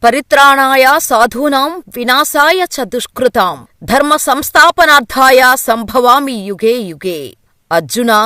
పరిత్రాణాయ సాధూనాం వినాశాయ చ దుష్కృతాం ధర్మ సంస్థాపనార్థాయ సంభవామి యుగే యుగే. అర్జునా,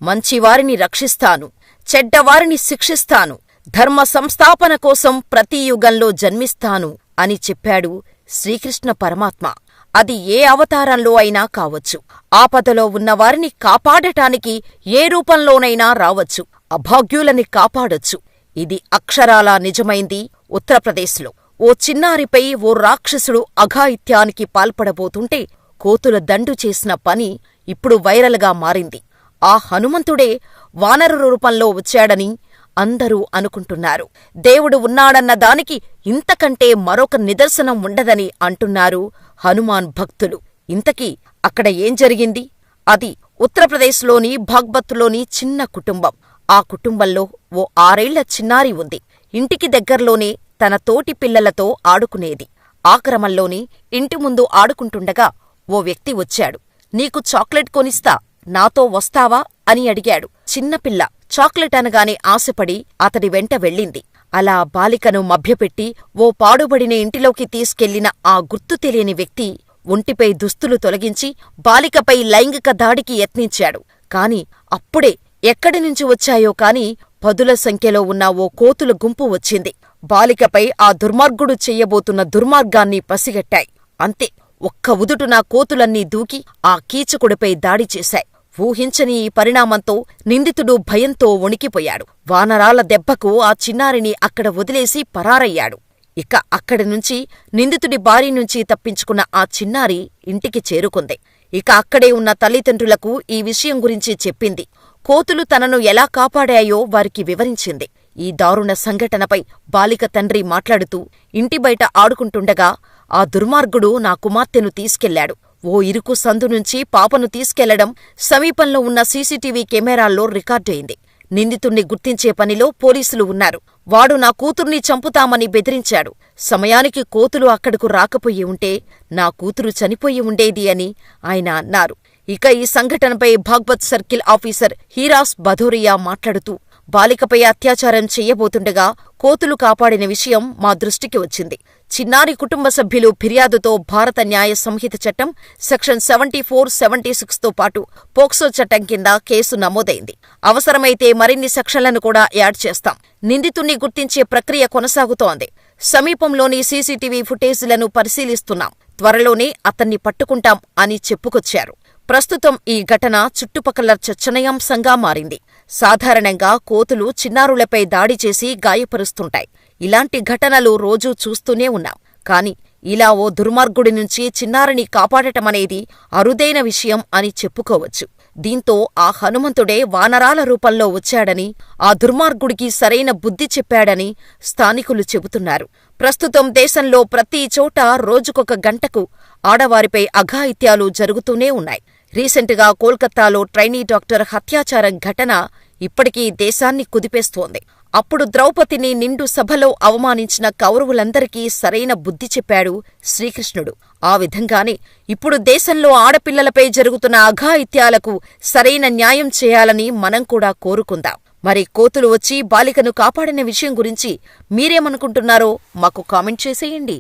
మంచివారిని రక్షిస్తాను, చెడ్డవారిని శిక్షిస్తాను, ధర్మ సంస్థాపన కోసం ప్రతి యుగంలో జన్మిస్తాను అని చెప్పాడు శ్రీకృష్ణ పరమాత్మ. అది ఏ అవతారంలో అయినా కావచ్చు. ఆపదలో ఉన్నవారిని కాపాడటానికి ఏ రూపంలోనైనా రావచ్చు. అభాగ్యులని కాపాడొచ్చు. ఇది అక్షరాలా నిజమైంది ఉత్తరప్రదేశ్లో. ఓ చిన్నారిపై ఓ రాక్షసుడు అఘాయిత్యానికి పాల్పడబోతుంటే కోతుల దండు చేసిన పని ఇప్పుడు వైరల్గా మారింది. ఆ హనుమంతుడే వానర రూపంలో వచ్చాడని అందరూ అనుకుంటున్నారు. దేవుడు ఉన్నాడన్న దానికి ఇంతకంటే మరొక నిదర్శనం ఉండదని అంటున్నారు హనుమాన్ భక్తులు. ఇంతకీ అక్కడ ఏం జరిగింది? అది ఉత్తరప్రదేశ్లోని బాగ్పత్లోని చిన్న కుటుంబం. ఆ కుటుంబంలో ఓ 6 ఏళ్ల చిన్నారి ఉంది. ఇంటికి దగ్గర్లోనే తన తోటి పిల్లలతో ఆడుకునేది. ఆ క్రమంలోని ఇంటి ముందు ఆడుకుంటుండగా ఓ వ్యక్తి వచ్చాడు. నీకు చాక్లెట్ కొనిస్తా, నాతో వస్తావా అని అడిగాడు. చిన్నపిల్ల చాక్లెట్ అనగానే ఆశపడి అతడి వెంట వెళ్ళింది. అలా బాలికను మభ్యపెట్టి ఓ పాడుబడిన ఇంటిలోకి తీసుకెళ్లిన ఆ గుర్తు తెలియని వ్యక్తి ఒంటిపై దుస్తులు తొలగించి బాలికపై లైంగిక దాడికి యత్నించాడు. కాని అప్పుడే ఎక్కడినుంచి వచ్చాయో కాని 10ల సంఖ్యలో ఉన్న ఓ కోతుల గుంపు వచ్చింది. బాలికపై ఆ దుర్మార్గుడు చెయ్యబోతున్న దుర్మార్గాన్ని పసిగట్టాయి. అంతే, ఒక్క ఉదుటున కోతులన్నీ దూకి ఆ కీచకుడిపై దాడి చేశాయి. ఊహించని ఈ పరిణామంతో నిందితుడు భయంతో వణికిపోయాడు. వానరాల దెబ్బకు ఆ చిన్నారిని అక్కడ వదిలేసి పరారయ్యాడు. ఇక అక్కడినుంచి నిందితుడి బారి నుంచి తప్పించుకున్న ఆ చిన్నారి ఇంటికి చేరుకుంది. ఇక అక్కడే ఉన్న తల్లిదండ్రులకు ఈ విషయం గురించి చెప్పింది. కోతులు తనను ఎలా కాపాడాయో వారికి వివరించింది. ఈ దారుణ సంఘటనపై బాలిక తండ్రి మాట్లాడుతూ, ఇంటి బయట ఆడుకుంటుండగా ఆ దుర్మార్గుడు నా కుమార్తెను తీసుకెళ్లాడు. ఓ ఇరుకు సందు నుంచి పాపను తీసుకెళ్లడం సమీపంలో ఉన్న సీసీటీవీ కెమెరాల్లో రికార్డయింది. నిందితుణ్ణి గుర్తించే పనిలో పోలీసులు ఉన్నారు. వాడు నా కూతుర్ని చంపుతామని బెదిరించాడు. సమయానికి కోతులు అక్కడకు రాకపోయి ఉంటే నా కూతురు చనిపోయి ఉండేది అని ఆయన అన్నారు. ఇక ఈ సంఘటనపై బాగ్పత్ సర్కిల్ ఆఫీసర్ హీరాస్ భదౌరియా మాట్లాడుతూ, బాలికపై అత్యాచారం చెయ్యబోతుండగా కోతులు కాపాడిన విషయం మా దృష్టికి వచ్చింది. చిన్నారి కుటుంబ సభ్యులు ఫిర్యాదుతో భారత న్యాయ సంహిత చట్టం సెక్షన్ 74, 76తో పాటు పోక్సో చట్టం కింద కేసు నమోదైంది. అవసరమైతే మరిన్ని సెక్షన్లను కూడా యాడ్ చేస్తాం. నిందితుణ్ణి గుర్తించే ప్రక్రియ కొనసాగుతోంది. సమీపంలోని సీసీటీవీ ఫుటేజీలను పరిశీలిస్తున్నాం. త్వరలోనే అతన్ని పట్టుకుంటాం అని చెప్పుకొచ్చారు. ప్రస్తుతం ఈ ఘటన చుట్టుపక్కల చర్చనీయాంశంగా మారింది. సాధారణంగా కోతులు చిన్నారులపై దాడి చేసి గాయపరుస్తుంటాయి. ఇలాంటి ఘటనలు రోజూ చూస్తూనే ఉన్నాం. కాని ఇలా ఓ దుర్మార్గుడి నుంచి చిన్నారిని కాపాడటమనేది అరుదైన విషయం అని చెప్పుకోవచ్చు. దీంతో ఆ హనుమంతుడే వానరాల రూపంలో వచ్చాడని, ఆ దుర్మార్గుడికి సరైన బుద్ధి చెప్పాడని స్థానికులు చెబుతున్నారు. ప్రస్తుతం దేశంలో ప్రతి చోట రోజుకొక గంటకు ఆడవారిపై అఘాయిత్యాలు జరుగుతూనే ఉన్నాయి. రీసెంట్గా కోల్కతాలో ట్రైనీ డాక్టర్ హత్యాచారం ఘటన ఇప్పటికీ దేశాన్ని కుదిపేస్తోంది. అప్పుడు ద్రౌపదిని నిండు సభలో అవమానించిన కౌరవులందరికీ సరైన బుద్ధి చెప్పాడు శ్రీకృష్ణుడు. ఆ విధంగానే ఇప్పుడు దేశంలో ఆడపిల్లలపై జరుగుతున్న అఘాయిత్యాలకు సరైన న్యాయం చేయాలని మనం కూడా కోరుకుందాం. మరి కోతులు వచ్చి బాలికను కాపాడిన విషయం గురించి మీరేమనుకుంటున్నారో మాకు కామెంట్ చేసేయండి.